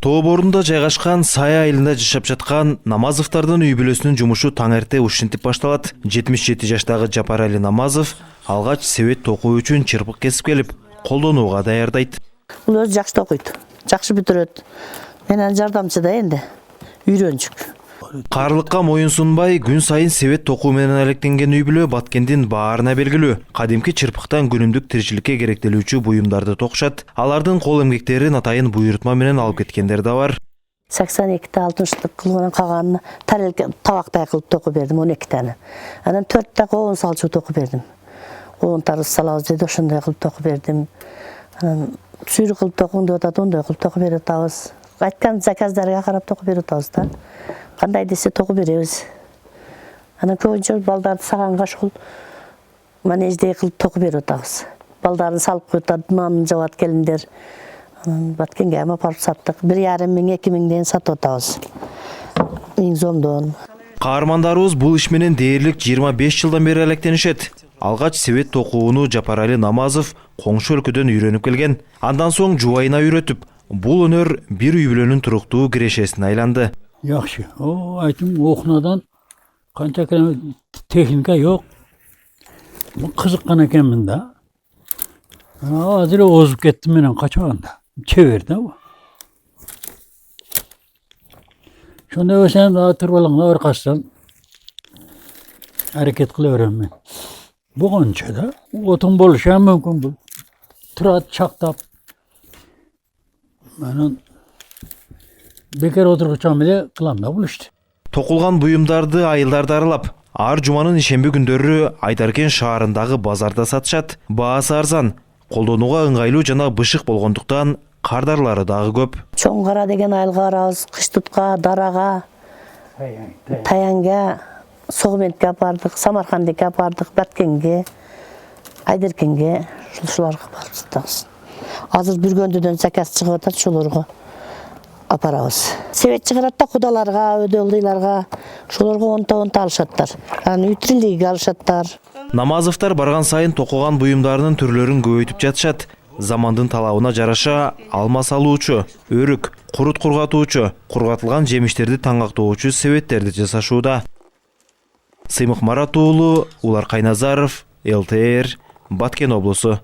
Тоо борунда жайгашкан Сай айылында жашап жаткан Намазовдордун үй бүлөсүнүн жумушу таң эрте ушинтип башталат. 77 жаштагы Жапарали Намазов алгач себет токуу үчүн чырпык кесип келип, колдонууга даярдайт. Бул өзү жакшы токуйт, жакшы бүтүрөт. Мен анын жардамчыда энди үйрөнчүк. Карлыкка моюн сунбай, күн сайын себет токуу менен алектенген үй бүлө Баткендин баарына белгилүү. Кадимки чырпыктан күнүмдүк тиричиликке керектелүүчү буюмдарды токушат. Алардын кол эмгектерин атайын буйрутма менен алып кеткендер да бар. 82-те 60-тык кылган каганын тарелка табактай кылып токуп бердим 12 таны. Анан 4 так оон салчу токуп бердим. Оон тарыс салабыз деди, ошондой кылып токуп бердим. Анан сүйрүк кылып токуң деп атат, ондой кылып токуп берип атабыз. Айткан заказдарга карап токуп берип атабыз да. Кандай десе токуп беребиз. Анан көбүнчө балдарды саганга ушул манеждей кылып токуп берип атабыз. Балдарын салып коюп, нанын жабат келиндер. Анан Баткенге апарып саттык. 1,5 миң, 2 миңден сатып атабыз. Эң зомдон. Каармандарыбыз бул иш менен дээрлик 25 жылдан бери алектенишет. Алгач себет токууну Жапарали Намазов коңшу өлкөдөн үйрөнүп келген. Андан соң жубайына үйрөтүп, бул өнөр бир үй бүлөнүн туруктуу кирешесине айланды. Yaxşı. O aytım okunadan kança teknika yok. Bu kızıkkan ekenmin de. Azire ozup kettim menen kaçağında. Çevirdi bu. Şunda ösen daha tırbalığına arkasından hareket kılıyorum ben. Bu konça da otun boluşan mümkün bu. Tırat çaktap. Benim bekar oturgучам эле кылам да бул ишти. Токулган буюмдарды айылдарды аралап, ар жуманын ишемби күндөрү Айдаркен шаарындагы базарда сатышат. Баасы арзан, колдонууга ыңгайлуу жана бышык болгондуктан кардарлары дагы көп. Чоң кара деген айылга барабыз, Кыштутка, Дарага, Таянга, Согментке апардык, Самаркандыке апардык, Баткенге, Айдаркенге, ушуларга барып сатабыз. Азыр Бүргөндүдөн заказ чыгып атат, ошолорго апарабыз. Себет чыгарат да кудаларга, өдөлдүйларга, ошолорго онта алышаттар. Анан үтрилиги алышаттар. Намазовдор барган сайын токуган буюмдарынын түрлөрүн көбөйтүп жатышат. Замандын талабына жараша алма салуучу, өрүк, курут кургатуучу, кургатылган жемиштерди таңактоочу себеттерди жасашууда. Сыймык Марат уулу, Улар Кайназаров, ЛТР, Баткен облусу.